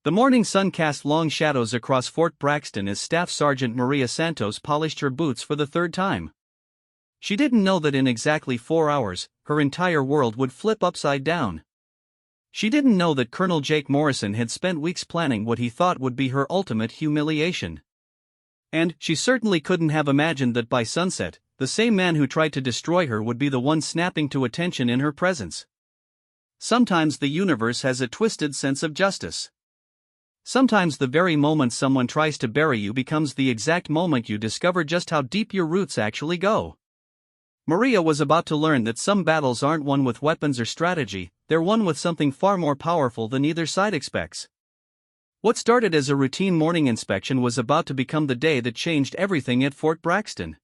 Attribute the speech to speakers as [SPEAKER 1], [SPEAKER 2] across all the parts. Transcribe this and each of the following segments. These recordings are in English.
[SPEAKER 1] The morning sun cast long shadows across Fort Braxton as Staff Sergeant Maria Santos polished her boots for the third time. She didn't know that in exactly 4 hours, her entire world would flip upside down. She didn't know that Colonel Jake Morrison had spent weeks planning what he thought would be her ultimate humiliation. And she certainly couldn't have imagined that by sunset, the same man who tried to destroy her would be the one snapping to attention in her presence. Sometimes the universe has a twisted sense of justice. Sometimes the very moment someone tries to bury you becomes the exact moment you discover just how deep your roots actually go. Maria was about to learn that some battles aren't won with weapons or strategy, they're won with something far more powerful than either side expects. What started as a routine morning inspection was about to become the day that changed everything at Fort Braxton.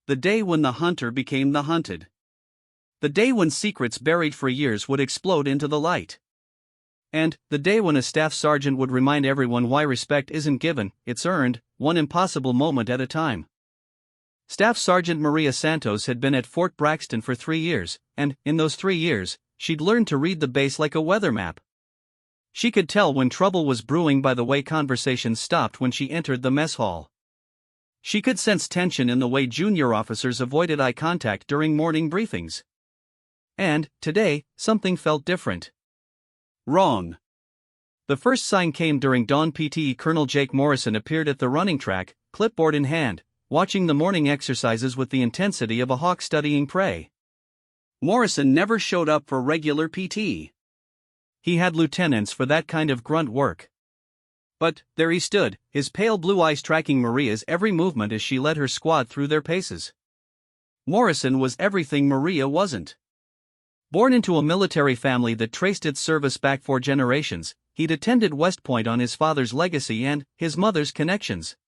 [SPEAKER 1] The day when the hunter became the hunted. The day when secrets buried for years would explode into the light. And the day when a staff sergeant would remind everyone why respect isn't given, it's earned, one impossible moment at a time. Staff Sergeant Maria Santos had been at Fort Braxton for 3 years, and, in those 3 years, she'd learned to read the base like a weather map. She could tell when trouble was brewing by the way conversations stopped when she entered the mess hall. She could sense tension in the way junior officers avoided eye contact during morning briefings. And, today, something felt different. Wrong. The first sign came during dawn. PTE Colonel Jake Morrison appeared at the running track, clipboard in hand, watching the morning exercises with the intensity of a hawk studying prey. Morrison never showed up for regular PT. He had lieutenants for that kind of grunt work. But there he stood, his pale blue eyes tracking Maria's every movement as she led her squad through their paces. Morrison was everything Maria wasn't. Born into a military family that traced its service back 4 generations, he'd attended West Point on his father's legacy and his mother's connections.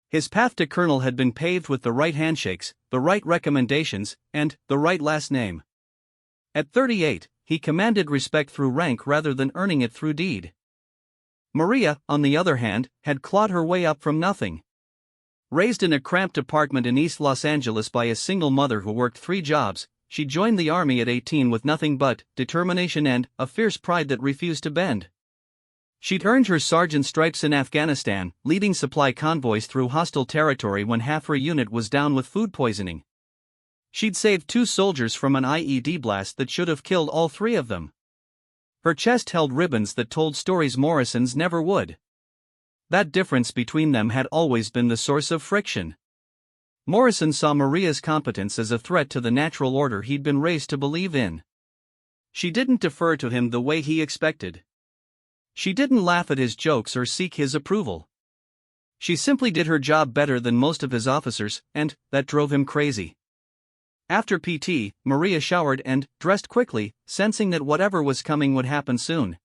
[SPEAKER 1] His path to colonel had been paved with the right handshakes, the right recommendations, and the right last name. At 38, he commanded respect through rank rather than earning it through deed. Maria, on the other hand, had clawed her way up from nothing. Raised in a cramped apartment in East Los Angeles by a single mother who worked 3 jobs, she joined the army at 18 with nothing but determination and a fierce pride that refused to bend. She'd earned her sergeant's stripes in Afghanistan, leading supply convoys through hostile territory when half her unit was down with food poisoning. She'd saved 2 soldiers from an IED blast that should have killed all 3 of them. Her chest held ribbons that told stories Morrison's never would. That difference between them had always been the source of friction. Morrison saw Maria's competence as a threat to the natural order he'd been raised to believe in. She didn't defer to him the way he expected. She didn't laugh at his jokes or seek his approval. She simply did her job better than most of his officers, and that drove him crazy. After PT, Maria showered and dressed quickly, sensing that whatever was coming would happen soon.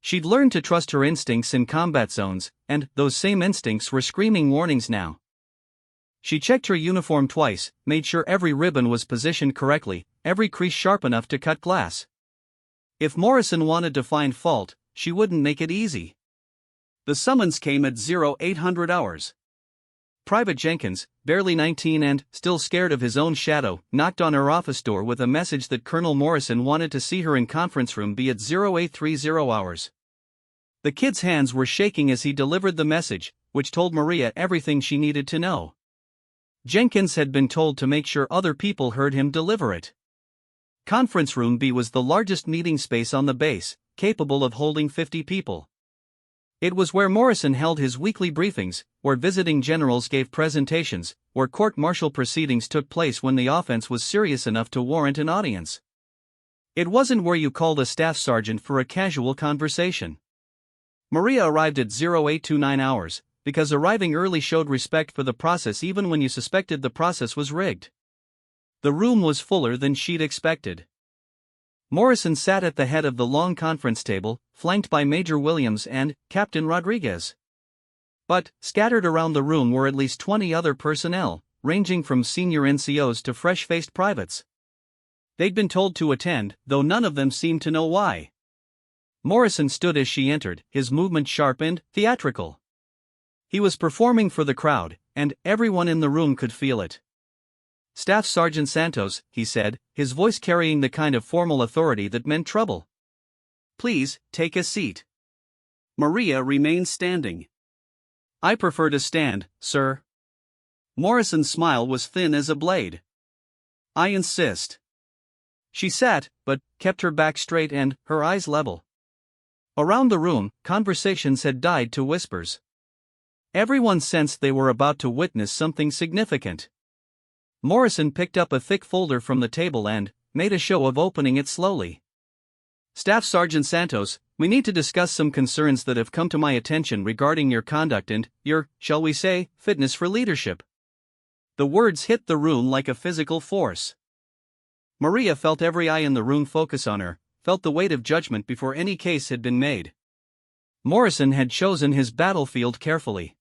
[SPEAKER 1] She'd learned to trust her instincts in combat zones, and those same instincts were screaming warnings now. She checked her uniform twice, made sure every ribbon was positioned correctly, every crease sharp enough to cut glass. If Morrison wanted to find fault, she wouldn't make it easy. The summons came at 0800 hours. Private Jenkins, barely 19 and still scared of his own shadow, knocked on her office door with a message that Colonel Morrison wanted to see her in conference room B at 0830 hours. The kid's hands were shaking as he delivered the message, which told Maria everything she needed to know. Jenkins had been told to make sure other people heard him deliver it. Conference Room B was the largest meeting space on the base, capable of holding 50 people. It was where Morrison held his weekly briefings, where visiting generals gave presentations, where court-martial proceedings took place when the offense was serious enough to warrant an audience. It wasn't where you called a staff sergeant for a casual conversation. Maria arrived at 0829 hours, because arriving early showed respect for the process even when you suspected the process was rigged. The room was fuller than she'd expected. Morrison sat at the head of the long conference table, flanked by Major Williams and Captain Rodriguez. But, scattered around the room were at least 20 other personnel, ranging from senior NCOs to fresh-faced privates. They'd been told to attend, though none of them seemed to know why. Morrison stood as she entered, his movement sharp and theatrical. He was performing for the crowd, and everyone in the room could feel it. "Staff Sergeant Santos," he said, his voice carrying the kind of formal authority that meant trouble. "Please, take a seat."
[SPEAKER 2] Maria remained standing.
[SPEAKER 1] I prefer to stand, sir.
[SPEAKER 2] Morrison's smile was thin as a blade.
[SPEAKER 1] I insist. She sat, but kept her back straight and her eyes level. Around the room, conversations had died to whispers. Everyone sensed they were about to witness something significant. Morrison picked up a thick folder from the table and made a show of opening it slowly. Staff Sergeant Santos, we need to discuss some concerns that have come to my attention regarding your conduct and your, shall we say, fitness for leadership. The words hit the room like a physical force. Maria felt every eye in the room focus on her, felt the weight of judgment before any case had been made. Morrison had chosen his battlefield carefully.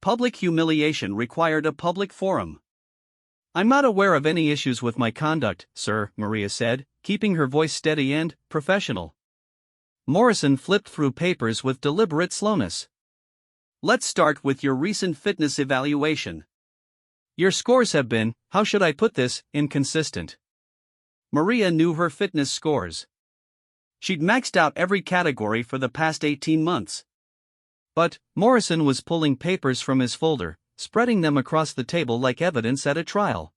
[SPEAKER 2] Public humiliation required a public forum.
[SPEAKER 1] I'm not aware of any issues with my conduct, sir, Maria said, keeping her voice steady and professional. Morrison flipped through papers with deliberate slowness.
[SPEAKER 2] Let's start with your recent fitness evaluation.
[SPEAKER 1] Your scores have been, how should I put this, inconsistent.
[SPEAKER 2] Maria knew her fitness scores. She'd maxed out every category for the past 18 months.
[SPEAKER 1] But Morrison was pulling papers from his folder, spreading them across the table like evidence at a trial.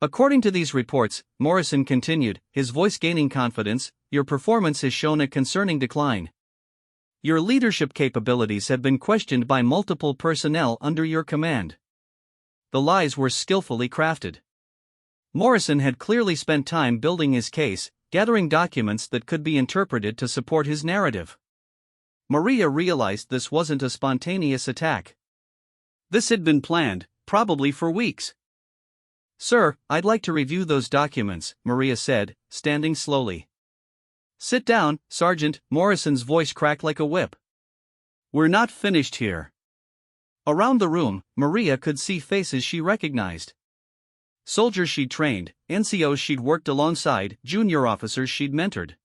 [SPEAKER 1] According to these reports, Morrison continued, his voice gaining confidence, your performance has shown a concerning decline. Your leadership capabilities have been questioned by multiple personnel under your command. The lies were skillfully crafted. Morrison had clearly spent time building his case, gathering documents that could be interpreted to support his narrative. Maria realized this wasn't a spontaneous attack.
[SPEAKER 2] This had been planned, probably for weeks.
[SPEAKER 1] Sir, I'd like to review those documents, Maria said, standing slowly.
[SPEAKER 2] Sit down, Sergeant, Morrison's voice cracked like a whip.
[SPEAKER 1] We're not finished here. Around the room, Maria could see faces she recognized. Soldiers she'd trained, NCOs she'd worked alongside, junior officers she'd mentored.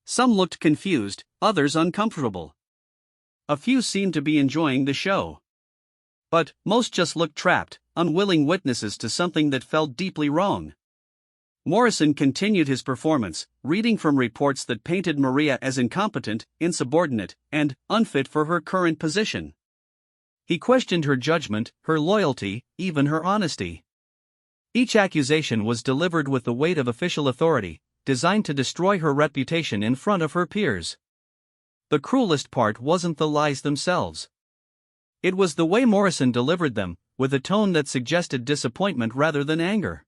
[SPEAKER 2] Some looked confused, others uncomfortable. A few seemed to be enjoying the show. But most just looked trapped, unwilling witnesses to something that felt deeply wrong. Morrison continued his performance, reading from reports that painted Maria as incompetent, insubordinate, and unfit for her current position.
[SPEAKER 1] He questioned her judgment, her loyalty, even her honesty. Each accusation was delivered with the weight of official authority, designed to destroy her reputation in front of her peers. The cruelest part wasn't the lies themselves. It was the way Morrison delivered them, with a tone that suggested disappointment rather than anger.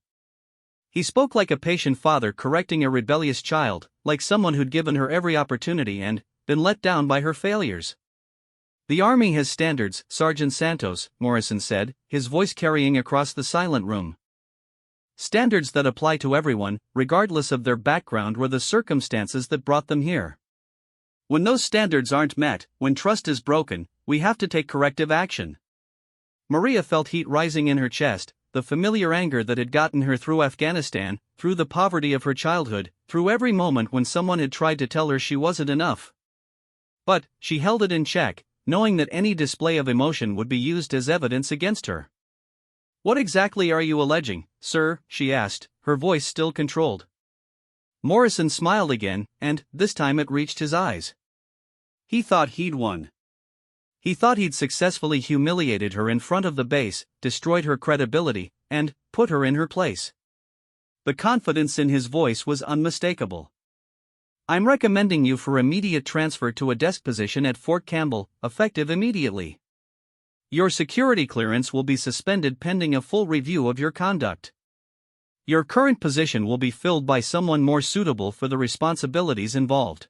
[SPEAKER 1] He spoke like a patient father correcting a rebellious child, like someone who'd given her every opportunity and been let down by her failures. The Army has standards, Sergeant Santos, Morrison said, his voice carrying across the silent room. Standards that apply to everyone, regardless of their background or the circumstances that brought them here. When those standards aren't met, when trust is broken, we have to take corrective action. Maria felt heat rising in her chest, the familiar anger that had gotten her through Afghanistan, through the poverty of her childhood, through every moment when someone had tried to tell her she wasn't enough. But she held it in check, knowing that any display of emotion would be used as evidence against her. What exactly are you alleging, sir? She asked, her voice still controlled. Morrison smiled again, and this time it reached his eyes.
[SPEAKER 2] He thought he'd won.
[SPEAKER 1] He thought he'd successfully humiliated her in front of the base, destroyed her credibility, and put her in her place. The confidence in his voice was unmistakable. I'm recommending you for immediate transfer to a desk position at Fort Campbell, effective immediately. Your security clearance will be suspended pending a full review of your conduct. Your current position will be filled by someone more suitable for the responsibilities involved.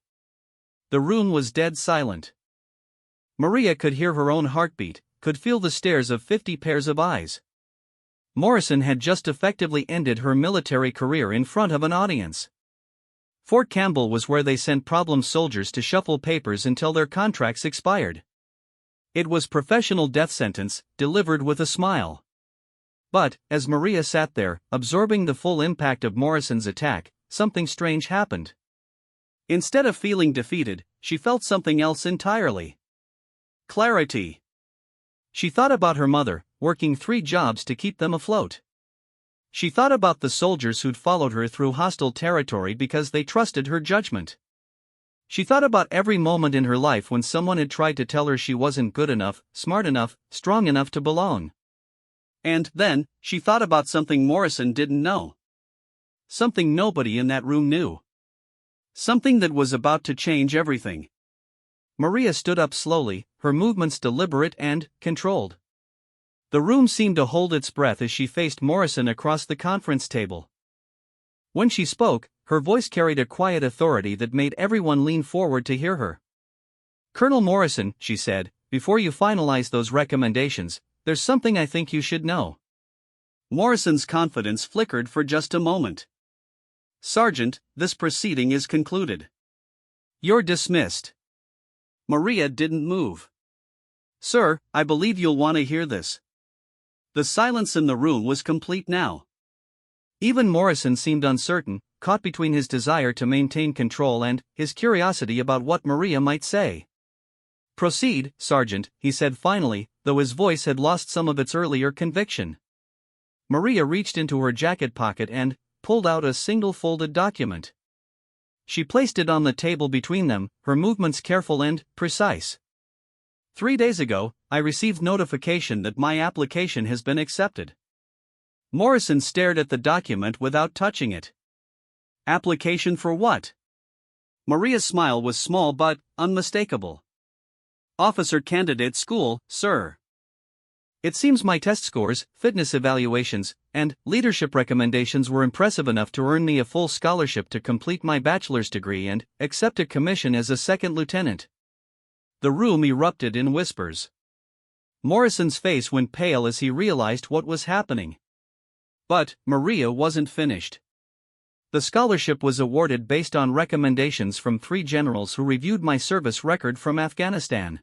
[SPEAKER 1] The room was dead silent. Maria could hear her own heartbeat, could feel the stares of 50 pairs of eyes. Morrison had just effectively ended her military career in front of an audience. Fort Campbell was where they sent problem soldiers to shuffle papers until their contracts expired. It was professional death sentence, delivered with a smile. But, as Maria sat there, absorbing the full impact of Morrison's attack, something strange happened. Instead of feeling defeated, she felt something else entirely. Clarity. She thought about her mother, working 3 jobs to keep them afloat. She thought about the soldiers who'd followed her through hostile territory because they trusted her judgment. She thought about every moment in her life when someone had tried to tell her she wasn't good enough, smart enough, strong enough to belong.
[SPEAKER 2] And then, she thought about something Morrison didn't know. Something nobody in that room knew. Something that was about to change everything.
[SPEAKER 1] Maria stood up slowly, her movements deliberate and controlled. The room seemed to hold its breath as she faced Morrison across the conference table. When she spoke, her voice carried a quiet authority that made everyone lean forward to hear her. "Colonel Morrison," she said, "before you finalize those recommendations, there's something I think you should know."
[SPEAKER 2] Morrison's confidence flickered for just a moment. "Sergeant, this proceeding is concluded.
[SPEAKER 1] You're dismissed."
[SPEAKER 2] Maria didn't move. "Sir, I believe you'll want to hear this." The silence in the room was complete now.
[SPEAKER 1] Even Morrison seemed uncertain, caught between his desire to maintain control and his curiosity about what Maria might say. "Proceed, Sergeant," he said finally, though his voice had lost some of its earlier conviction. Maria reached into her jacket pocket and pulled out a single folded document. She placed it on the table between them, her movements careful and precise. "3 days ago, I received notification that my application has been accepted." Morrison stared at the document without touching it.
[SPEAKER 2] Application for what? Maria's smile was small but unmistakable. "Officer Candidate School, sir."
[SPEAKER 1] "It seems my test scores, fitness evaluations, and leadership recommendations were impressive enough to earn me a full scholarship to complete my bachelor's degree and accept a commission as a second lieutenant." The room erupted in whispers. Morrison's face went pale as he realized what was happening. But Maria wasn't finished. The scholarship was awarded based on recommendations from 3 generals who reviewed my service record from Afghanistan.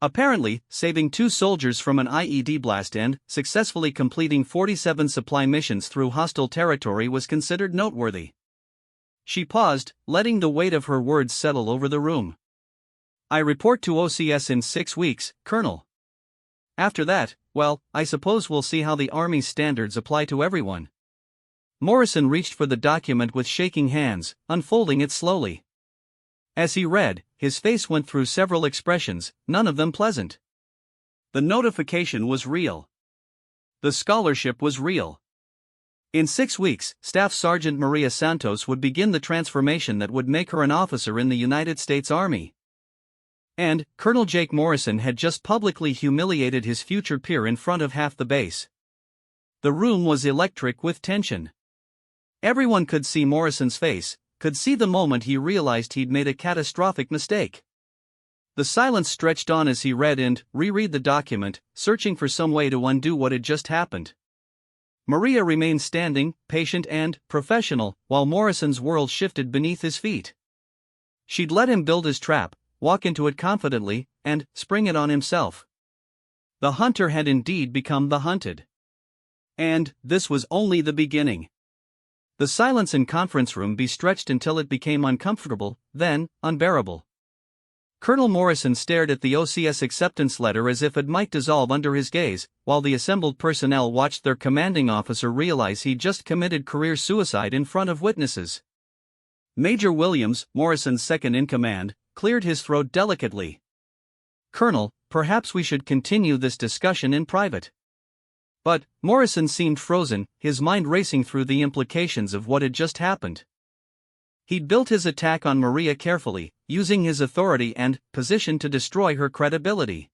[SPEAKER 1] Apparently, saving 2 soldiers from an IED blast and successfully completing 47 supply missions through hostile territory was considered noteworthy. She paused, letting the weight of her words settle over the room. "I report to OCS in 6 weeks, Colonel. After that, well, I suppose we'll see how the Army's standards apply to everyone." Morrison reached for the document with shaking hands, unfolding it slowly. As he read, his face went through several expressions, none of them pleasant.
[SPEAKER 2] The notification was real. The scholarship was real.
[SPEAKER 1] In 6 weeks, Staff Sergeant Maria Santos would begin the transformation that would make her an officer in the United States Army. And Colonel Jake Morrison had just publicly humiliated his future peer in front of half the base. The room was electric with tension. Everyone could see Morrison's face, could see the moment he realized he'd made a catastrophic mistake. The silence stretched on as he read and reread the document, searching for some way to undo what had just happened. Maria remained standing, patient and professional, while Morrison's world shifted beneath his feet. She'd let him build his trap, walk into it confidently, and spring it on himself. The hunter had indeed become the hunted. And this was only the beginning. The silence in conference room stretched until it became uncomfortable, then unbearable. Colonel Morrison stared at the OCS acceptance letter as if it might dissolve under his gaze, while the assembled personnel watched their commanding officer realize he'd just committed career suicide in front of witnesses. Major Williams, Morrison's second-in-command, cleared his throat delicately. "Colonel, perhaps we should continue this discussion in private." But Morrison seemed frozen, his mind racing through the implications of what had just happened. He'd built his attack on Maria carefully, using his authority and position to destroy her credibility.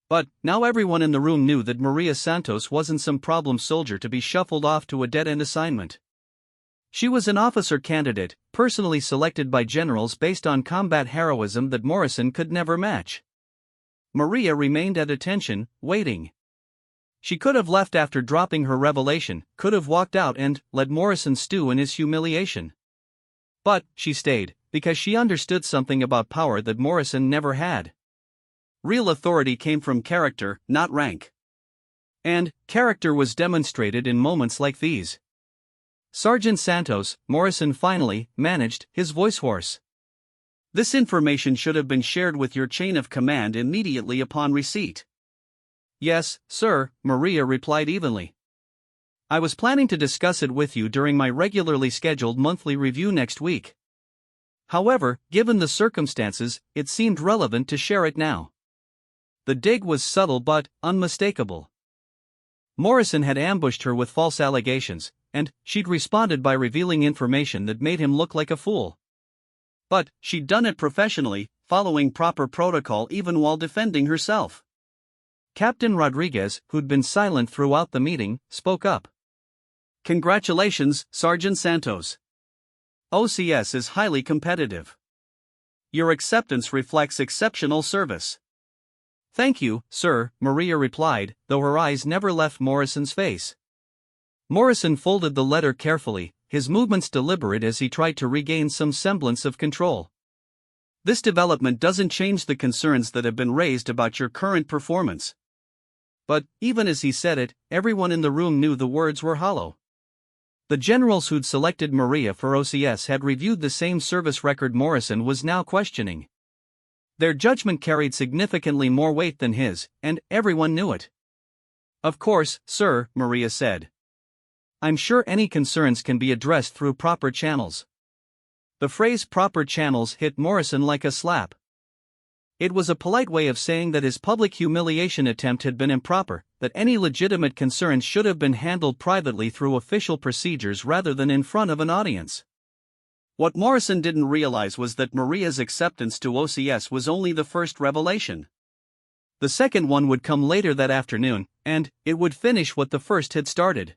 [SPEAKER 1] But now everyone in the room knew that Maria Santos wasn't some problem soldier to be shuffled off to a dead-end assignment. She was an officer candidate, personally selected by generals based on combat heroism that Morrison could never match. Maria remained at attention, waiting. She could have left after dropping her revelation, could have walked out and let Morrison stew in his humiliation. But she stayed, because she understood something about power that Morrison never had. Real authority came from character, not rank. And character was demonstrated in moments like these. "Sergeant Santos," Morrison finally managed, his voice hoarse. "This information should have been shared with your chain of command immediately upon receipt." "Yes, sir," Maria replied evenly. "I was planning to discuss it with you during my regularly scheduled monthly review next week." However, given the circumstances, it seemed relevant to share it now. The dig was subtle but unmistakable. Morrison had ambushed her with false allegations, and she'd responded by revealing information that made him look like a fool. But she'd done it professionally, following proper protocol even while defending herself. Captain Rodriguez, who'd been silent throughout the meeting, spoke up.
[SPEAKER 2] "Congratulations, Sergeant Santos. OCS is highly competitive. Your acceptance reflects exceptional service."
[SPEAKER 1] "Thank you, sir," Maria replied, though her eyes never left Morrison's face. Morrison folded the letter carefully, his movements deliberate as he tried to regain some semblance of control.
[SPEAKER 2] "This development doesn't change the concerns that have been raised about your current performance."
[SPEAKER 1] But, even as he said it, everyone in the room knew the words were hollow. The generals who'd selected Maria for OCS had reviewed the same service record Morrison was now questioning. Their judgment carried significantly more weight than his, and everyone knew it. "Of course, sir," Maria said. "I'm sure any concerns can be addressed through proper channels." The phrase proper channels hit Morrison like a slap. It was a polite way of saying that his public humiliation attempt had been improper, that any legitimate concerns should have been handled privately through official procedures rather than in front of an audience.
[SPEAKER 2] What Morrison didn't realize was that Maria's acceptance to OCS was only the first revelation.
[SPEAKER 1] The second one would come later that afternoon, and it would finish what the first had started.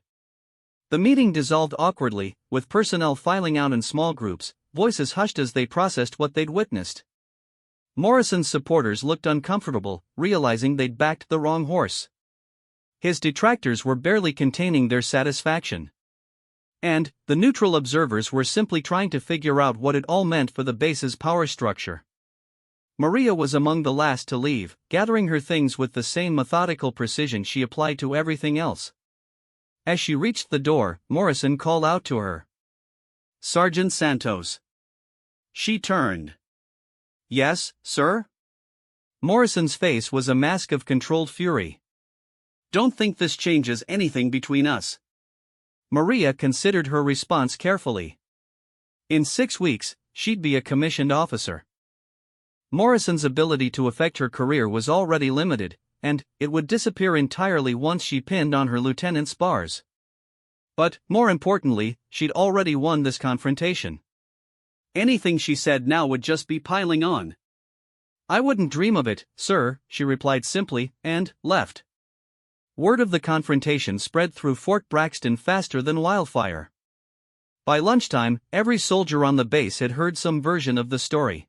[SPEAKER 1] The meeting dissolved awkwardly, with personnel filing out in small groups, voices hushed as they processed what they'd witnessed. Morrison's supporters looked uncomfortable, realizing they'd backed the wrong horse. His detractors were barely containing their satisfaction. And the neutral observers were simply trying to figure out what it all meant for the base's power structure. Maria was among the last to leave, gathering her things with the same methodical precision she applied to everything else. As she reached the door, Morrison called out to her.
[SPEAKER 2] "Sergeant Santos." She turned. "Yes, sir?"
[SPEAKER 1] Morrison's face was a mask of controlled fury.
[SPEAKER 2] "Don't think this changes anything between us."
[SPEAKER 1] Maria considered her response carefully. In 6 weeks, she'd be a commissioned officer. Morrison's ability to affect her career was already limited, and it would disappear entirely once she pinned on her lieutenant's bars. But, more importantly, she'd already won this confrontation.
[SPEAKER 2] Anything she said now would just be piling on.
[SPEAKER 1] "I wouldn't dream of it, sir," she replied simply, and left. Word of the confrontation spread through Fort Braxton faster than wildfire. By lunchtime, every soldier on the base had heard some version of the story.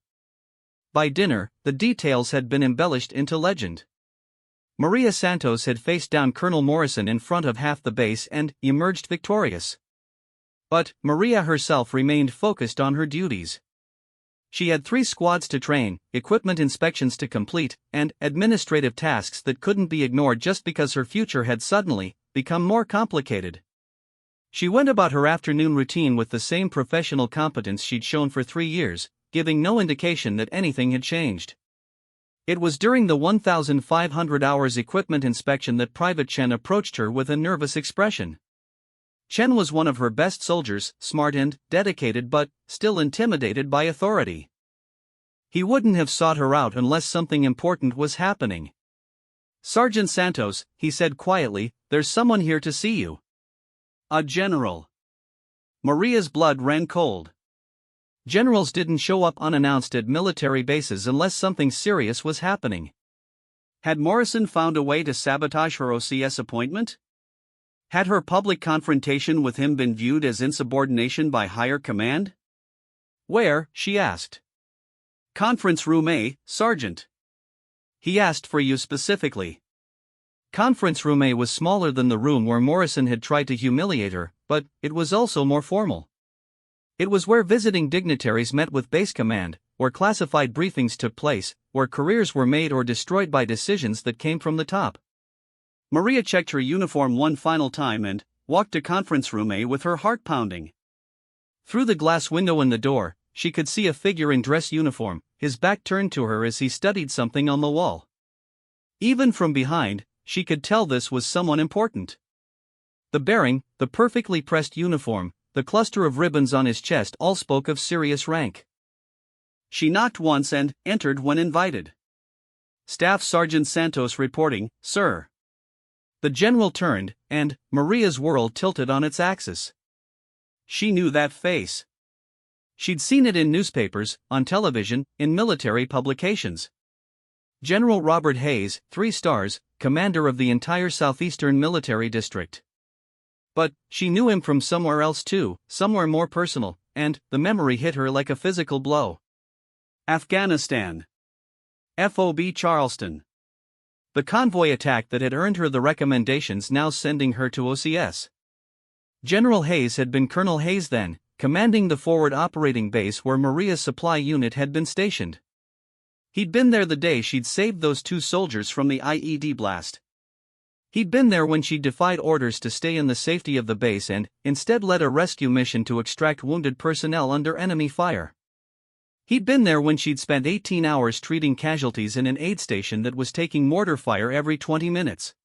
[SPEAKER 1] By dinner, the details had been embellished into legend. Maria Santos had faced down Colonel Morrison in front of half the base and emerged victorious. But Maria herself remained focused on her duties. She had 3 squads to train, equipment inspections to complete, and administrative tasks that couldn't be ignored just because her future had suddenly become more complicated. She went about her afternoon routine with the same professional competence she'd shown for 3 years, giving no indication that anything had changed. It was during the 1,500 hours equipment inspection that Private Chen approached her with a nervous expression. Chen was one of her best soldiers, smart and dedicated but still intimidated by authority. He wouldn't have sought her out unless something important was happening. "Sergeant Santos," he said quietly, "there's someone here to see you."
[SPEAKER 2] "A general." Maria's blood ran cold.
[SPEAKER 1] Generals didn't show up unannounced at military bases unless something serious was happening.
[SPEAKER 2] Had Morrison found a way to sabotage her OCS appointment? Had her public confrontation with him been viewed as insubordination by higher command?
[SPEAKER 1] "Where?" she asked.
[SPEAKER 2] "Conference room A, Sergeant."
[SPEAKER 1] "He asked for you specifically." Conference room A was smaller than the room where Morrison had tried to humiliate her, but it was also more formal. It was where visiting dignitaries met with base command, where classified briefings took place, where careers were made or destroyed by decisions that came from the top.
[SPEAKER 2] Maria checked her uniform one final time and walked to conference room A with her heart pounding.
[SPEAKER 1] Through the glass window in the door, she could see a figure in dress uniform, his back turned to her as he studied something on the wall. Even from behind, she could tell this was someone important. The bearing, the perfectly pressed uniform, the cluster of ribbons on his chest all spoke of serious rank.
[SPEAKER 2] She knocked once and entered when invited. Staff Sergeant Santos reporting, sir.
[SPEAKER 1] The general turned, and Maria's world tilted on its axis. She knew that face. She'd seen it in newspapers, on television, in military publications. General Robert Hayes, 3 stars, commander of the entire Southeastern Military District. But she knew him from somewhere else too, somewhere more personal, and the memory hit her like a physical blow.
[SPEAKER 2] Afghanistan. FOB Charleston.
[SPEAKER 1] The convoy attack that had earned her the recommendations now sending her to OCS. General Hayes had been Colonel Hayes then, commanding the forward operating base where Maria's supply unit had been stationed. He'd been there the day she'd saved those 2 soldiers from the IED blast. He'd been there when she defied orders to stay in the safety of the base and instead led a rescue mission to extract wounded personnel under enemy fire. He'd been there when she'd spent 18 hours treating casualties in an aid station that was taking mortar fire every 20 minutes.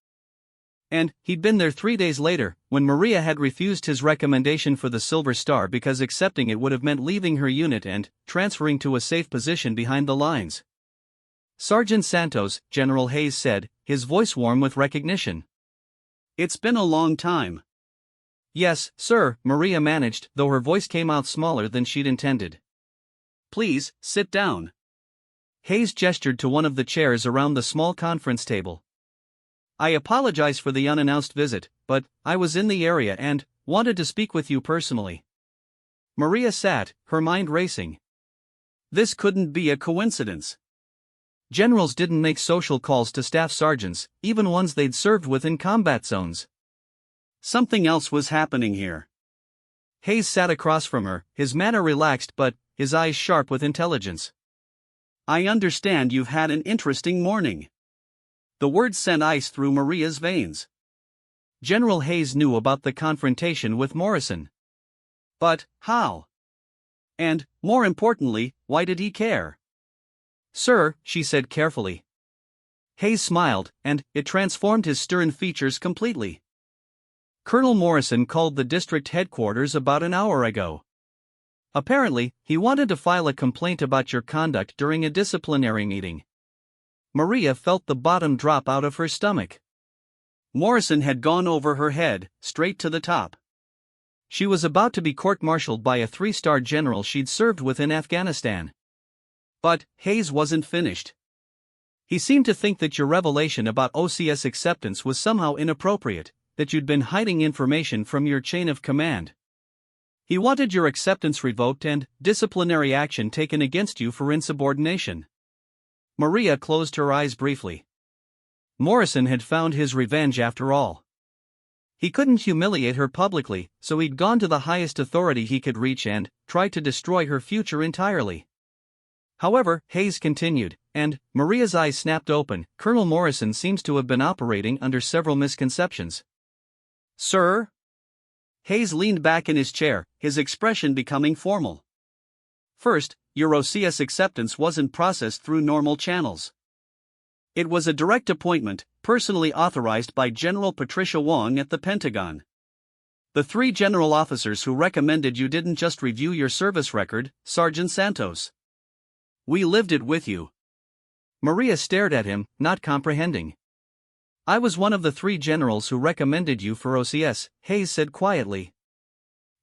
[SPEAKER 1] And he'd been there 3 days later, when Maria had refused his recommendation for the Silver Star because accepting it would have meant leaving her unit and transferring to a safe position behind the lines. Sergeant Santos, General Hayes said, his voice warm with recognition.
[SPEAKER 2] It's been a long time.
[SPEAKER 1] Yes, sir, Maria managed, though her voice came out smaller than she'd intended.
[SPEAKER 2] Please, sit down.
[SPEAKER 1] Hayes gestured to one of the chairs around the small conference table. I apologize for the unannounced visit, but I was in the area and wanted to speak with you personally. Maria sat, her mind racing.
[SPEAKER 2] This couldn't be a coincidence.
[SPEAKER 1] Generals didn't make social calls to staff sergeants, even ones they'd served with in combat zones.
[SPEAKER 2] Something else was happening here.
[SPEAKER 1] Hayes sat across from her, his manner relaxed but his eyes sharp with intelligence.
[SPEAKER 2] I understand you've had an interesting morning. The words sent ice through Maria's veins.
[SPEAKER 1] General Hayes knew about the confrontation with Morrison.
[SPEAKER 2] But how? And, more importantly, why did he care?
[SPEAKER 1] Sir, she said carefully. Hayes smiled, and it transformed his stern features completely. Colonel Morrison called the district headquarters about an hour ago. Apparently, he wanted to file a complaint about your conduct during a disciplinary meeting. Maria felt the bottom drop out of her stomach.
[SPEAKER 2] Morrison had gone over her head, straight to the top.
[SPEAKER 1] She was about to be court-martialed by a 3-star general she'd served with in Afghanistan.
[SPEAKER 2] But Hayes wasn't finished.
[SPEAKER 1] He seemed to think that your revelation about OCS acceptance was somehow inappropriate, that you'd been hiding information from your chain of command. He wanted your acceptance revoked and disciplinary action taken against you for insubordination. Maria closed her eyes briefly. Morrison had found his revenge after all. He couldn't humiliate her publicly, so he'd gone to the highest authority he could reach and tried to destroy her future entirely. However, Hayes continued, and Maria's eyes snapped open. Colonel Morrison seems to have been operating under several misconceptions.
[SPEAKER 2] Sir? Hayes leaned back in his chair, his expression becoming formal. First, your OCS acceptance wasn't processed through normal channels. It was a direct appointment, personally authorized by General Patricia Wong at the Pentagon. The 3 general officers who recommended you didn't just review your service record, Sergeant Santos. We lived it with you.
[SPEAKER 1] Maria stared at him, not comprehending. I was one of the 3 generals who recommended you for OCS, Hayes said quietly.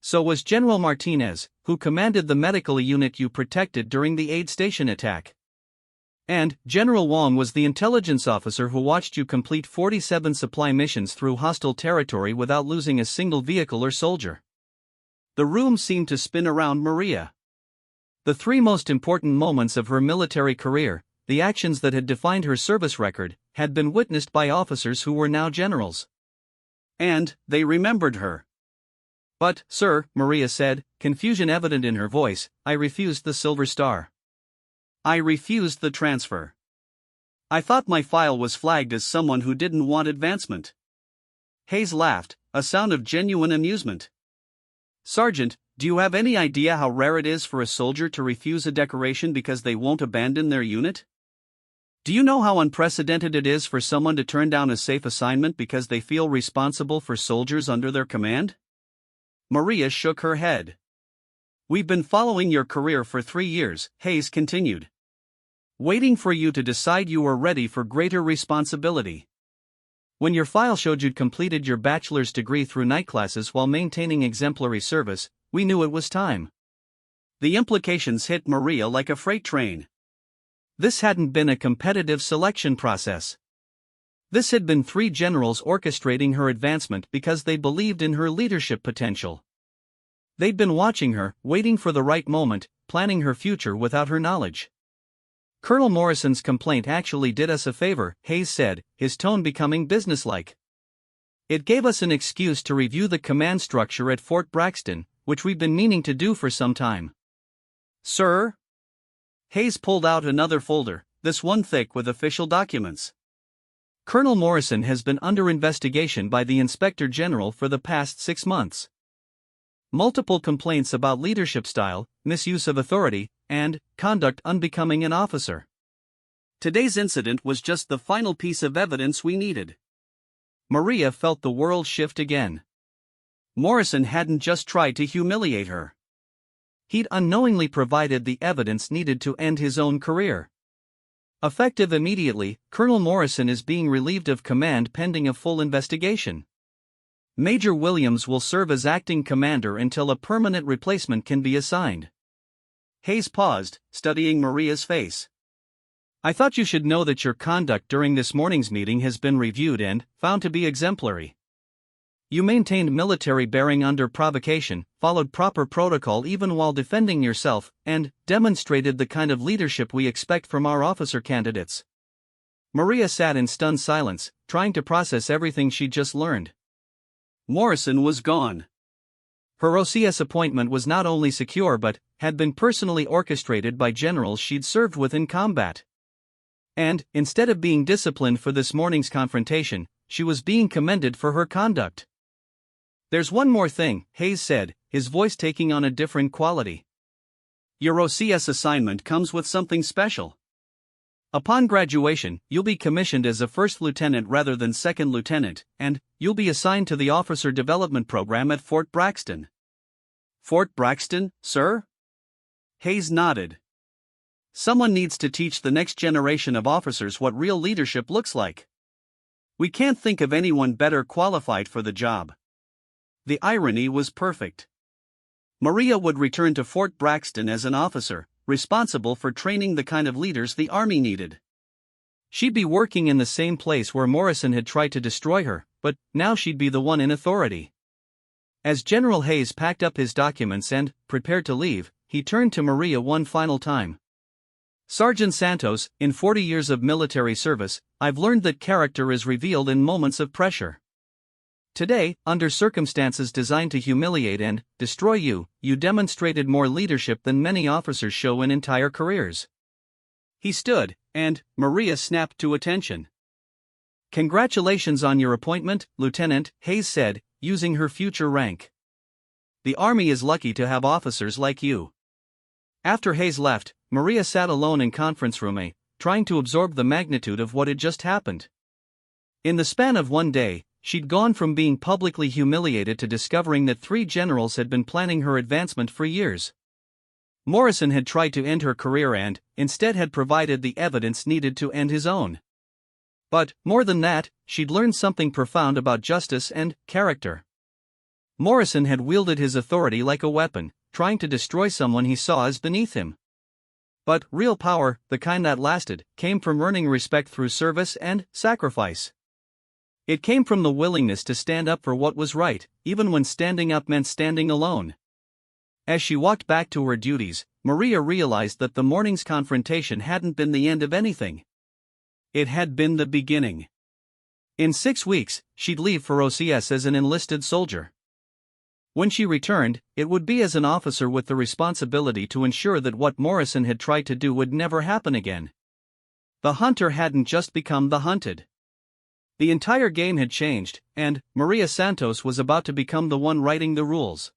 [SPEAKER 1] So was General Martinez, who commanded the medical unit you protected during the aid station attack. And General Wong was the intelligence officer who watched you complete 47 supply missions through hostile territory without losing a single vehicle or soldier. The room seemed to spin around Maria. The 3 most important moments of her military career, the actions that had defined her service record, had been witnessed by officers who were now generals.
[SPEAKER 2] And they remembered her.
[SPEAKER 1] But, sir, Maria said, confusion evident in her voice, I refused the Silver Star.
[SPEAKER 2] I refused the transfer. I thought my file was flagged as someone who didn't want advancement. Hayes laughed, a sound of genuine amusement. Sergeant, do you have any idea how rare it is for a soldier to refuse a decoration because they won't abandon their unit? Do you know how unprecedented it is for someone to turn down a safe assignment because they feel responsible for soldiers under their command? Maria shook her head. We've been following your career for 3 years, Hayes continued. Waiting for you to decide you were ready for greater responsibility. When your file showed you'd completed your bachelor's degree through night classes while maintaining exemplary service, we knew it was time. The implications hit Maria like a freight train. This hadn't been a competitive selection process. This had been 3 generals orchestrating her advancement because they believed in her leadership potential. They'd been watching her, waiting for the right moment, planning her future without her knowledge. Colonel Morrison's complaint actually did us a favor, Hayes said, his tone becoming businesslike. It gave us an excuse to review the command structure at Fort Braxton, which we've been meaning to do for some time. Sir? Hayes pulled out another folder, this one thick with official documents. Colonel Morrison has been under investigation by the Inspector General for the past 6 months. Multiple complaints about leadership style, misuse of authority, and conduct unbecoming an officer. Today's incident was just the final piece of evidence we needed. Maria felt the world shift again. Morrison hadn't just tried to humiliate her. He'd unknowingly provided the evidence needed to end his own career. Effective immediately, Colonel Morrison is being relieved of command pending a full investigation. Major Williams will serve as acting commander until a permanent replacement can be assigned. Hayes paused, studying Maria's face. I thought you should know that your conduct during this morning's meeting has been reviewed and found to be exemplary. You maintained military bearing under provocation, followed proper protocol even while defending yourself, and demonstrated the kind of leadership we expect from our officer candidates. Maria sat in stunned silence, trying to process everything she'd just learned. Morrison was gone. Her OCS appointment was not only secure but had been personally orchestrated by generals she'd served with in combat. And, instead of being disciplined for this morning's confrontation, she was being commended for her conduct. There's one more thing, Hayes said, his voice taking on a different quality. Your OCS assignment comes with something special. Upon graduation, you'll be commissioned as a first lieutenant rather than second lieutenant, and you'll be assigned to the officer development program at Fort Braxton. Fort Braxton, sir? Hayes nodded. Someone needs to teach the next generation of officers what real leadership looks like. We can't think of anyone better qualified for the job. The irony was perfect. Maria would return to Fort Braxton as an officer, responsible for training the kind of leaders the Army needed. She'd be working in the same place where Morrison had tried to destroy her, but now she'd be the one in authority. As General Hayes packed up his documents and prepared to leave, he turned to Maria one final time. Sergeant Santos, in 40 years of military service, I've learned that character is revealed in moments of pressure. Today, under circumstances designed to humiliate and destroy you, you demonstrated more leadership than many officers show in entire careers. He stood, and Maria snapped to attention. Congratulations on your appointment, Lieutenant, Hayes said, using her future rank. The Army is lucky to have officers like you. After Hayes left, Maria sat alone in conference room A, trying to absorb the magnitude of what had just happened. In the span of one day, she'd gone from being publicly humiliated to discovering that 3 generals had been planning her advancement for years. Morrison had tried to end her career and, instead, had provided the evidence needed to end his own. But, more than that, she'd learned something profound about justice and character. Morrison had wielded his authority like a weapon, trying to destroy someone he saw as beneath him. But real power, the kind that lasted, came from earning respect through service and sacrifice. It came from the willingness to stand up for what was right, even when standing up meant standing alone. As she walked back to her duties, Maria realized that the morning's confrontation hadn't been the end of anything. It had been the beginning. In 6 weeks, she'd leave for OCS as an enlisted soldier. When she returned, it would be as an officer with the responsibility to ensure that what Morrison had tried to do would never happen again. The hunter hadn't just become the hunted. The entire game had changed, and Maria Santos was about to become the one writing the rules.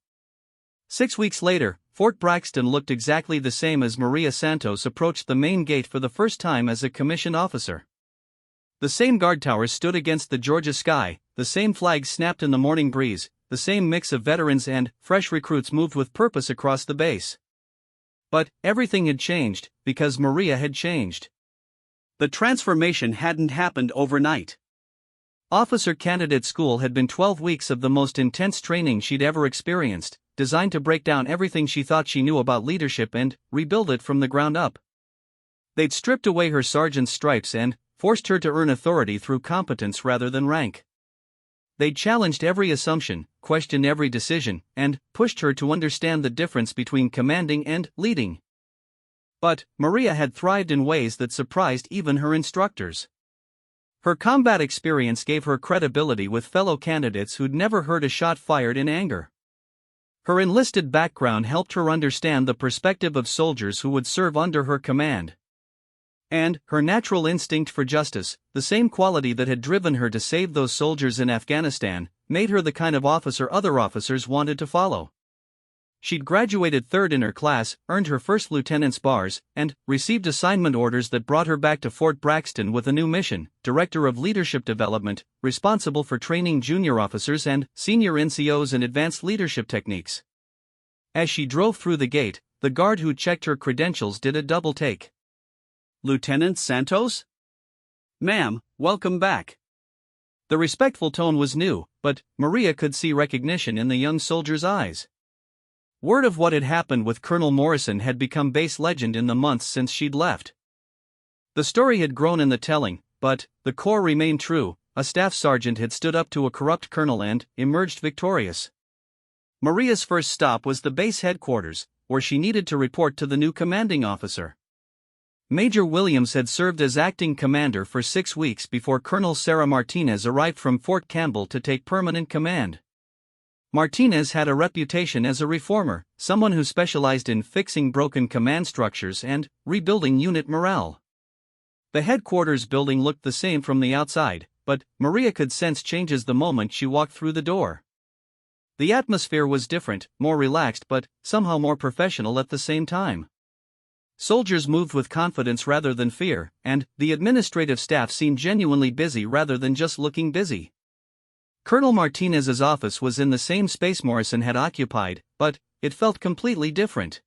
[SPEAKER 2] 6 weeks later, Fort Braxton looked exactly the same as Maria Santos approached the main gate for the first time as a commissioned officer. The same guard towers stood against the Georgia sky, the same flag snapped in the morning breeze,
[SPEAKER 1] the same mix of veterans and fresh recruits moved with purpose across the base. But everything had changed, because Maria had changed.
[SPEAKER 2] The transformation hadn't happened overnight.
[SPEAKER 1] Officer Candidate School had been 12 weeks of the most intense training she'd ever experienced, designed to break down everything she thought she knew about leadership and rebuild it from the ground up. They'd stripped away her sergeant's stripes and forced her to earn authority through competence rather than rank. They'd challenged every assumption, questioned every decision, and pushed her to understand the difference between commanding and leading. But Maria had thrived in ways that surprised even her instructors. Her combat experience gave her credibility with fellow candidates who'd never heard a shot fired in anger. Her enlisted background helped her understand the perspective of soldiers who would serve under her command. And her natural instinct for justice, the same quality that had driven her to save those soldiers in Afghanistan, made her the kind of officer other officers wanted to follow. She'd graduated third in her class, earned her first lieutenant's bars, and received assignment orders that brought her back to Fort Braxton with a new mission: Director of Leadership Development, responsible for training junior officers and senior NCOs in advanced leadership techniques. As she drove through the gate, the guard who checked her credentials did a double take.
[SPEAKER 2] "Lieutenant Santos? Ma'am, welcome back."
[SPEAKER 1] The respectful tone was new, but Maria could see recognition in the young soldier's eyes. Word of what had happened with Colonel Morrison had become base legend in the months since she'd left. The story had grown in the telling, but the core remained true: a staff sergeant had stood up to a corrupt colonel and emerged victorious. Maria's first stop was the base headquarters, where she needed to report to the new commanding officer. Major Williams had served as acting commander for 6 weeks before Colonel Sarah Martinez arrived from Fort Campbell to take permanent command. Martinez had a reputation as a reformer, someone who specialized in fixing broken command structures and rebuilding unit morale. The headquarters building looked the same from the outside, but Maria could sense changes the moment she walked through the door. The atmosphere was different, more relaxed but somehow more professional at the same time. Soldiers moved with confidence rather than fear, and the administrative staff seemed genuinely busy rather than just looking busy. Colonel Martinez's office was in the same space Morrison had occupied, but it felt completely different.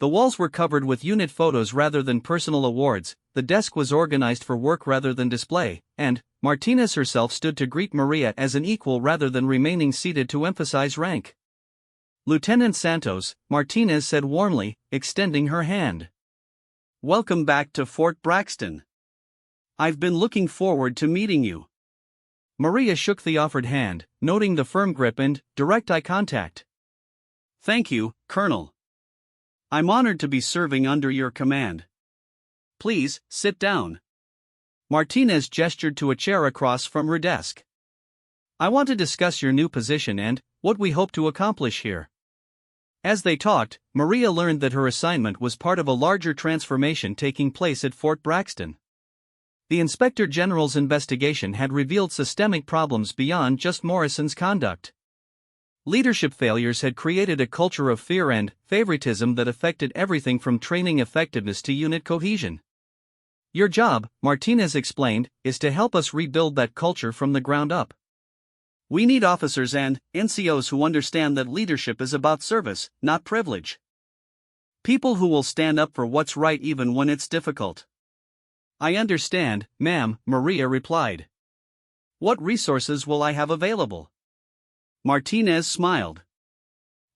[SPEAKER 1] The walls were covered with unit photos rather than personal awards, the desk was organized for work rather than display, and Martinez herself stood to greet Maria as an equal rather than remaining seated to emphasize rank. "Lieutenant Santos," Martinez said warmly, extending her hand.
[SPEAKER 2] "Welcome back to Fort Braxton. I've been looking forward to meeting you."
[SPEAKER 1] Maria shook the offered hand, noting the firm grip and direct eye contact.
[SPEAKER 2] "Thank you, Colonel. I'm honored to be serving under your command. Please, sit down."
[SPEAKER 1] Martinez gestured to a chair across from her desk. "I want to discuss your new position and what we hope to accomplish here." As they talked, Maria learned that her assignment was part of a larger transformation taking place at Fort Braxton. The Inspector General's investigation had revealed systemic problems beyond just Morrison's conduct. Leadership failures had created a culture of fear and favoritism that affected everything from training effectiveness to unit cohesion. "Your job," Martinez explained, "is to help us rebuild that culture from the ground up. We need officers and NCOs who understand that leadership is about service, not privilege. People who will stand up for what's right even when it's difficult." "I understand, ma'am," Maria replied. "What resources will I have available?"
[SPEAKER 2] Martinez smiled.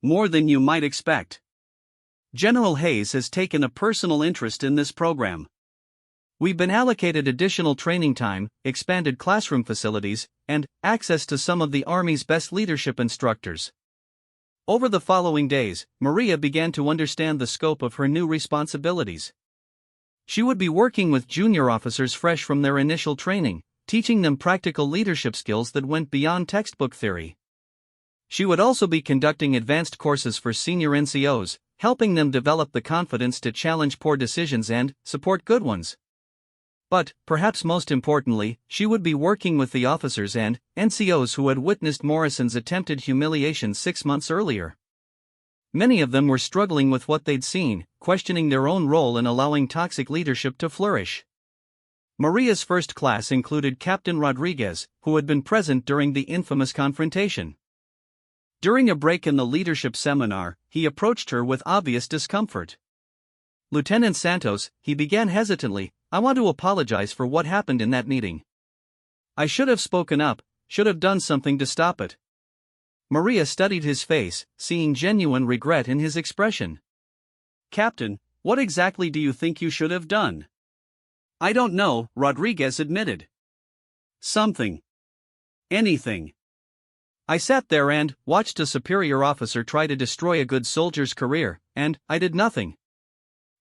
[SPEAKER 2] "More than you might expect. General Hayes has taken a personal interest in this program.
[SPEAKER 1] We've been allocated additional training time, expanded classroom facilities, and access to some of the Army's best leadership instructors." Over the following days, Maria began to understand the scope of her new responsibilities. She would be working with junior officers fresh from their initial training, teaching them practical leadership skills that went beyond textbook theory. She would also be conducting advanced courses for senior NCOs, helping them develop the confidence to challenge poor decisions and support good ones. But, perhaps most importantly, she would be working with the officers and NCOs who had witnessed Morrison's attempted humiliation 6 months earlier. Many of them were struggling with what they'd seen, questioning their own role in allowing toxic leadership to flourish. Maria's first class included Captain Rodriguez, who had been present during the infamous confrontation.
[SPEAKER 2] During a break in the leadership seminar, he approached her with obvious discomfort.
[SPEAKER 1] "Lieutenant Santos," he began hesitantly, "I want to apologize for what happened in that meeting. I should have spoken up, should have done something to stop it." Maria studied his face, seeing genuine regret in his expression.
[SPEAKER 2] "Captain, what exactly do you think you should have done?"
[SPEAKER 1] "I don't know," Rodriguez admitted.
[SPEAKER 2] "Something. Anything."
[SPEAKER 1] "I sat there and watched a superior officer try to destroy a good soldier's career, and I did nothing."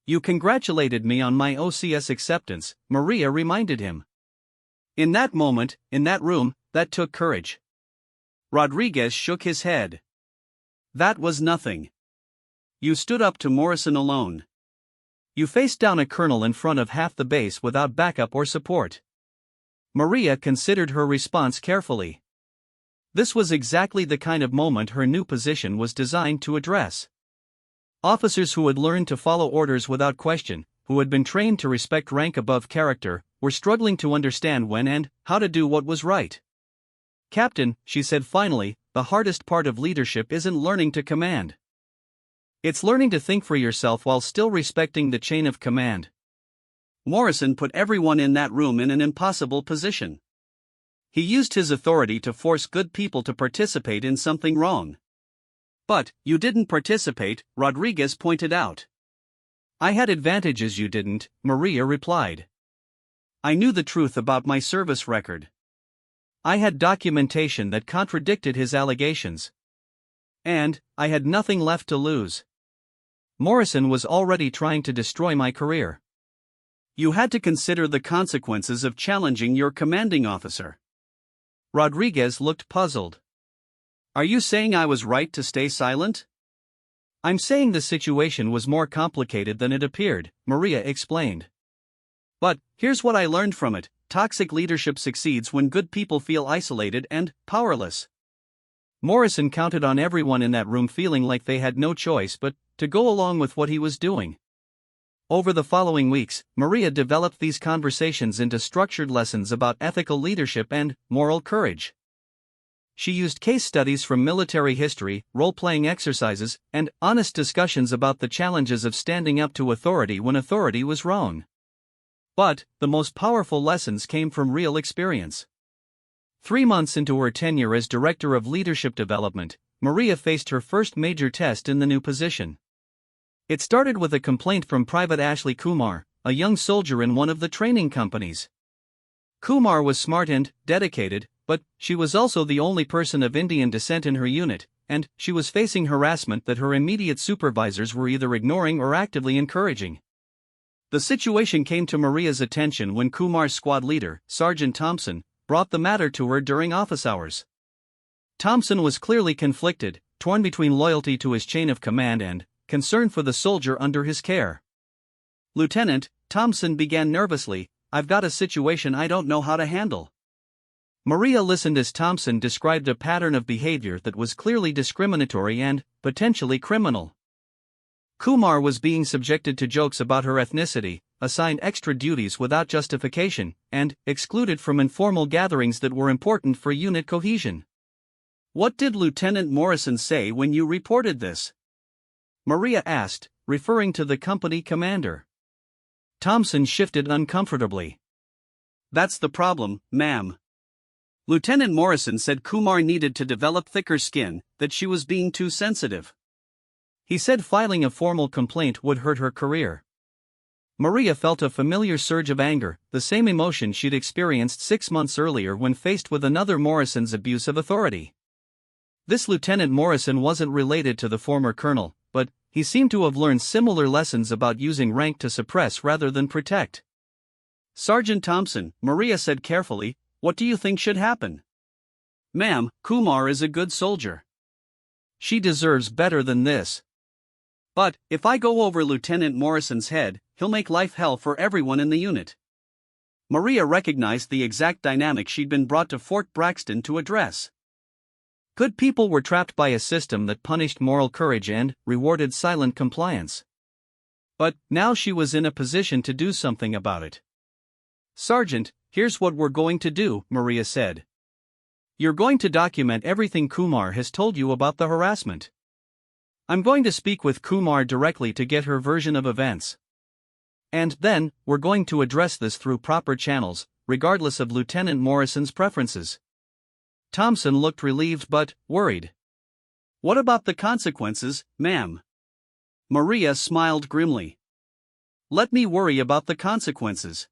[SPEAKER 1] "You congratulated me on my OCS acceptance," Maria reminded him. "In that moment, in that room, that took courage."
[SPEAKER 2] Rodriguez shook his head. "That was nothing. You stood up to Morrison alone.
[SPEAKER 1] You faced down a colonel in front of half the base without backup or support." Maria considered her response carefully. This was exactly the kind of moment her new position was designed to address. Officers who had learned to follow orders without question, who had been trained to respect rank above character, were struggling to understand when and how to do what was right. "Captain," she said finally, "the hardest part of leadership isn't learning to command. It's learning to think for yourself while still respecting the chain of command."
[SPEAKER 2] Morrison put everyone in that room in an impossible position. He used his authority to force good people to participate in something wrong.
[SPEAKER 1] "But you didn't participate," Rodriguez pointed out. "I had advantages you didn't," Maria replied.
[SPEAKER 2] "I knew the truth about my service record.
[SPEAKER 1] I had documentation that contradicted his allegations. And I had nothing left to lose. Morrison was already trying to destroy my career."
[SPEAKER 2] "You had to consider the consequences of challenging your commanding officer."
[SPEAKER 1] Rodriguez looked puzzled.
[SPEAKER 2] "Are you saying I was right to stay silent?"
[SPEAKER 1] "I'm saying the situation was more complicated than it appeared," Maria explained.
[SPEAKER 2] "But here's what I learned from it: toxic leadership succeeds when good people feel isolated and powerless."
[SPEAKER 1] Morrison counted on everyone in that room feeling like they had no choice but to go along with what he was doing. Over the following weeks, Maria developed these conversations into structured lessons about ethical leadership and moral courage. She used case studies from military history, role-playing exercises, and honest discussions about the challenges of standing up to authority when authority was wrong. But the most powerful lessons came from real experience. 3 months into her tenure as Director of Leadership Development, Maria faced her first major test in the new position. It started with a complaint from Private Ashley Kumar, a young soldier in one of the training companies. Kumar was smart and dedicated, but she was also the only person of Indian descent in her unit, and she was facing harassment that her immediate supervisors were either ignoring or actively encouraging. The situation came to Maria's attention when Kumar's squad leader, Sergeant Thompson, brought the matter to her during office hours. Thompson was clearly conflicted, torn between loyalty to his chain of command and concern for the soldier under his care.
[SPEAKER 2] "Lieutenant," Thompson began nervously, "I've got a situation I don't know how to handle."
[SPEAKER 1] Maria listened as Thompson described a pattern of behavior that was clearly discriminatory and potentially criminal. Kumar was being subjected to jokes about her ethnicity, assigned extra duties without justification, and excluded from informal gatherings that were important for unit cohesion.
[SPEAKER 2] "What did Lieutenant Morrison say when you reported this?"
[SPEAKER 1] Maria asked, referring to the company commander. Thompson shifted uncomfortably.
[SPEAKER 2] "That's the problem, ma'am. Lieutenant Morrison said Kumar needed to develop thicker skin, that she was being too sensitive.
[SPEAKER 1] He said filing a formal complaint would hurt her career." Maria felt a familiar surge of anger, the same emotion she'd experienced 6 months earlier when faced with another Morrison's abuse of authority. This Lieutenant Morrison wasn't related to the former colonel, but he seemed to have learned similar lessons about using rank to suppress rather than protect.
[SPEAKER 2] "Sergeant Thompson," Maria said carefully, "what do you think should happen?" "Ma'am, Kumar is a good soldier.
[SPEAKER 1] She deserves better than this.
[SPEAKER 2] But if I go over Lieutenant Morrison's head, he'll make life hell for everyone in the unit." Maria recognized the exact dynamic she'd been brought to Fort Braxton to address.
[SPEAKER 1] Good people were trapped by a system that punished moral courage and rewarded silent compliance. But now she was in a position to do something about it. "Sergeant, here's what we're going to do," Maria said. You're going to document everything Kumar has told you about the harassment. I'm going to speak with Kumar directly to get her version of events. And then, we're going to address this through proper channels, regardless of Lieutenant Morrison's preferences." Thompson looked relieved but worried.
[SPEAKER 2] "What about the consequences, ma'am?" Maria smiled grimly. "Let me worry about the consequences."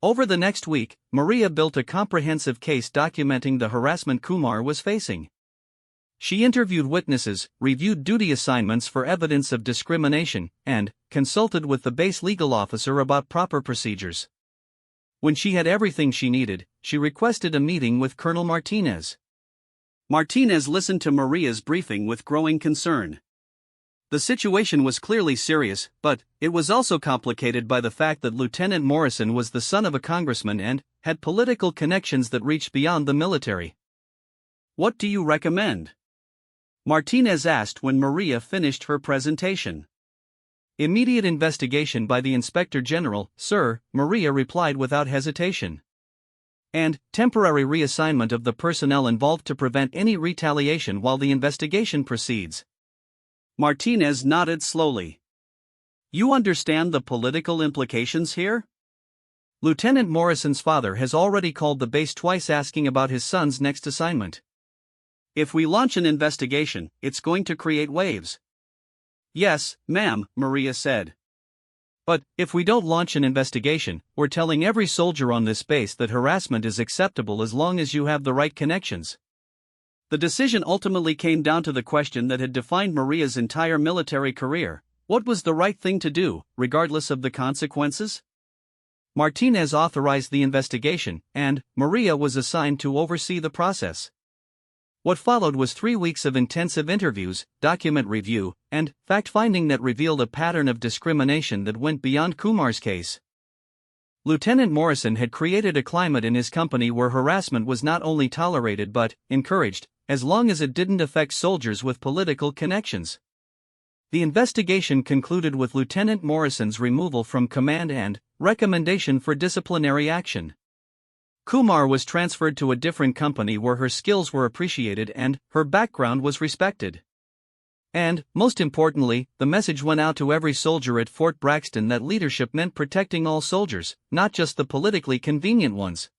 [SPEAKER 1] Over the next week, Maria built a comprehensive case documenting the harassment Kumar was facing. She interviewed witnesses, reviewed duty assignments for evidence of discrimination, and consulted with the base legal officer about proper procedures. When she had everything she needed, she requested a meeting with Colonel Martinez.
[SPEAKER 2] Martinez listened to Maria's briefing with growing concern. The situation was clearly serious, but it was also complicated by the fact that Lieutenant Morrison was the son of a congressman and had political connections that reached beyond the military. "What do you recommend?" Martinez asked when Maria finished her presentation.
[SPEAKER 1] "Immediate investigation by the Inspector General, sir," Maria replied without hesitation. "And temporary reassignment of the personnel involved to prevent any retaliation while the investigation proceeds."
[SPEAKER 2] Martinez nodded slowly. "You understand the political implications here?"
[SPEAKER 1] "Lieutenant Morrison's father has already called the base twice asking about his son's next assignment."
[SPEAKER 2] "If we launch an investigation, it's going to create waves."
[SPEAKER 1] "Yes, ma'am," Maria said. "But if we don't launch an investigation, we're telling every soldier on this base that harassment is acceptable as long as you have the right connections."
[SPEAKER 2] The decision ultimately came down to the question that had defined Maria's entire military career: what was the right thing to do, regardless of the consequences?
[SPEAKER 1] Martinez authorized the investigation, and Maria was assigned to oversee the process. What followed was 3 weeks of intensive interviews, document review, and fact-finding that revealed a pattern of discrimination that went beyond Kumar's case. Lieutenant Morrison had created a climate in his company where harassment was not only tolerated but encouraged, as long as it didn't affect soldiers with political connections. The investigation concluded with Lieutenant Morrison's removal from command and recommendation for disciplinary action. Kumar was transferred to a different company where her skills were appreciated and her background was respected. And, most importantly, the message went out to every soldier at Fort Braxton that leadership meant protecting all soldiers, not just the politically convenient ones.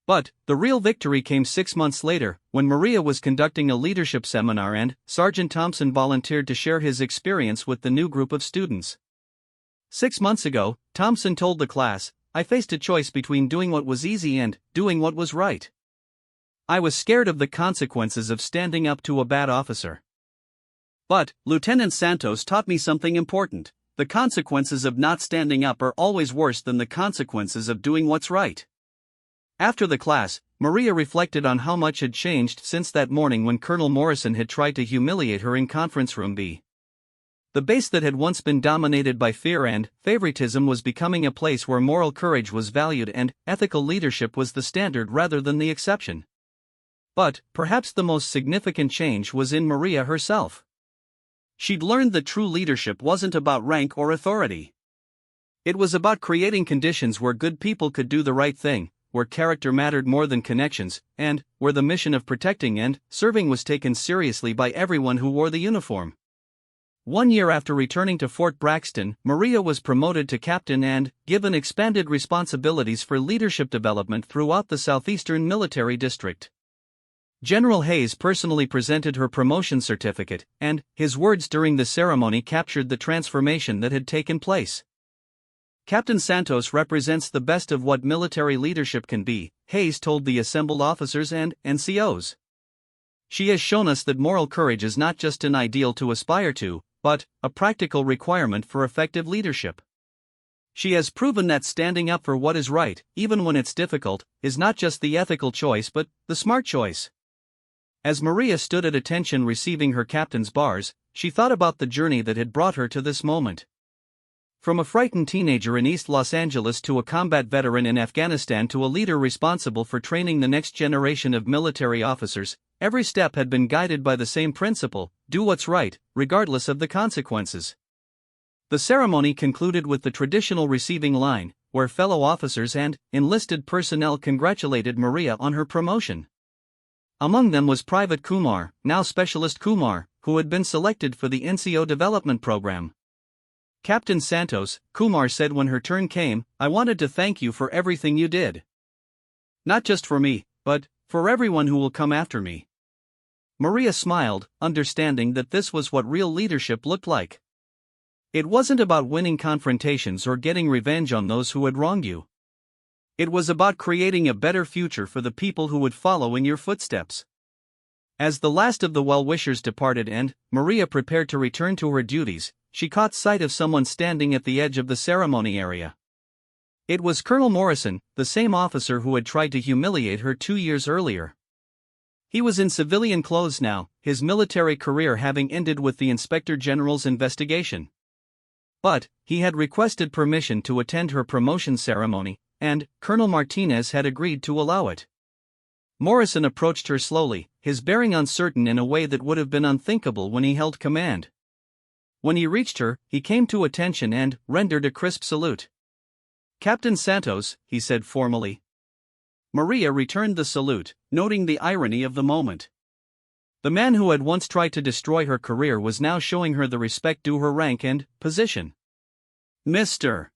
[SPEAKER 1] But the real victory came 6 months later, when Maria was conducting a leadership seminar and Sergeant Thompson volunteered to share his experience with the new group of students. 6 months ago, Thompson told the class, "I faced a choice between doing what was easy and doing what was right. I was scared of the consequences of standing up to a bad officer. But Lieutenant Santos taught me something important: the consequences of not standing up are always worse than the consequences of doing what's right." After the class, Maria reflected on how much had changed since that morning when Colonel Morrison had tried to humiliate her in Conference Room B. The base that had once been dominated by fear and favoritism was becoming a place where moral courage was valued and ethical leadership was the standard rather than the exception. But perhaps the most significant change was in Maria herself. She'd learned that true leadership wasn't about rank or authority. It was about creating conditions where good people could do the right thing, where character mattered more than connections, and where the mission of protecting and serving was taken seriously by everyone who wore the uniform. 1 year after returning to Fort Braxton, Maria was promoted to captain and given expanded responsibilities for leadership development throughout the Southeastern Military District. General Hayes personally presented her promotion certificate, and his words during the ceremony captured the transformation that had taken place. "Captain Santos represents the best of what military leadership can be," Hayes told the assembled officers and NCOs. "She has shown us that moral courage is not just an ideal to aspire to, but a practical requirement for effective leadership. She has proven that standing up for what is right, even when it's difficult, is not just the ethical choice but the smart choice." As Maria stood at attention receiving her captain's bars, she thought about the journey that had brought her to this moment. From a frightened teenager in East Los Angeles to a combat veteran in Afghanistan to a leader responsible for training the next generation of military officers, every step had been guided by the same principle: do what's right, regardless of the consequences. The ceremony concluded with the traditional receiving line, where fellow officers and enlisted personnel congratulated Maria on her promotion. Among them was Private Kumar, now Specialist Kumar, who had been selected for the NCO development program. "Captain Santos," Kumar said when her turn came, "I wanted to thank you for everything you did. Not just for me, but for everyone who will come after me." Maria smiled, understanding that this was what real leadership looked like. It wasn't about winning confrontations or getting revenge on those who had wronged you. It was about creating a better future for the people who would follow in your footsteps. As the last of the well-wishers departed and Maria prepared to return to her duties, she caught sight of someone standing at the edge of the ceremony area. It was Colonel Morrison, the same officer who had tried to humiliate her 2 years earlier. He was in civilian clothes now, his military career having ended with the Inspector General's investigation. But he had requested permission to attend her promotion ceremony, and Colonel Martinez had agreed to allow it. Morrison approached her slowly, his bearing uncertain in a way that would have been unthinkable when he held command. When he reached her, he came to attention and rendered a crisp salute. "Captain Santos," he said formally. Maria returned the salute, noting the irony of the moment. The man who had once tried to destroy her career was now showing her the respect due her rank and position. "Mr.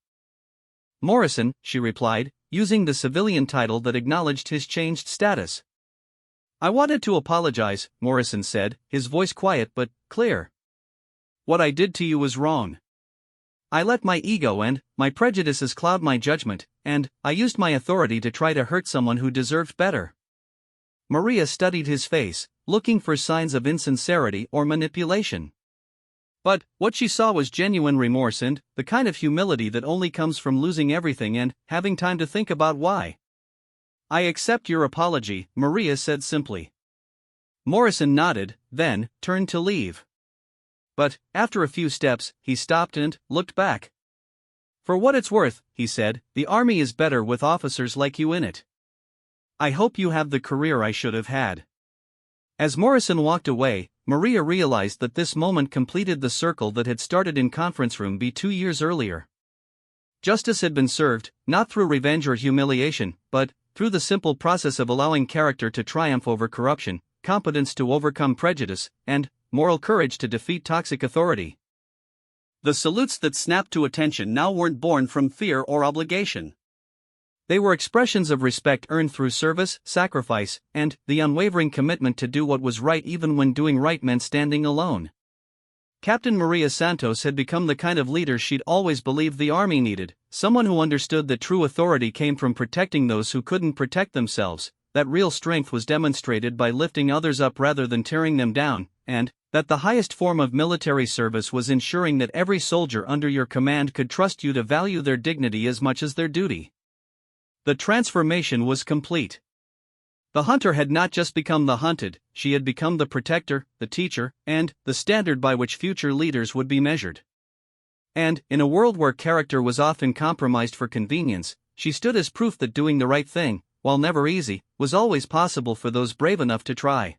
[SPEAKER 1] Morrison," she replied, using the civilian title that acknowledged his changed status. "I wanted to apologize," Morrison said, his voice quiet but clear. "What I did to you was wrong. I let my ego and my prejudices cloud my judgment, and I used my authority to try to hurt someone who deserved better." Maria studied his face, looking for signs of insincerity or manipulation. But what she saw was genuine remorse and the kind of humility that only comes from losing everything and having time to think about why. "I accept your apology," Maria said simply. Morrison nodded, then turned to leave. But after a few steps, he stopped and looked back. "For what it's worth," he said, "the army is better with officers like you in it. I hope you have the career I should have had." As Morrison walked away, Maria realized that this moment completed the circle that had started in Conference Room B 2 years earlier. Justice had been served, not through revenge or humiliation, but through the simple process of allowing character to triumph over corruption, competence to overcome prejudice, and moral courage to defeat toxic authority. The salutes that snapped to attention now weren't born from fear or obligation. They were expressions of respect earned through service, sacrifice, and the unwavering commitment to do what was right even when doing right meant standing alone. Captain Maria Santos had become the kind of leader she'd always believed the army needed, someone who understood that true authority came from protecting those who couldn't protect themselves, that real strength was demonstrated by lifting others up rather than tearing them down, and that the highest form of military service was ensuring that every soldier under your command could trust you to value their dignity as much as their duty. The transformation was complete. The hunter had not just become the hunted, she had become the protector, the teacher, and the standard by which future leaders would be measured. And, in a world where character was often compromised for convenience, she stood as proof that doing the right thing, while never easy, was always possible for those brave enough to try.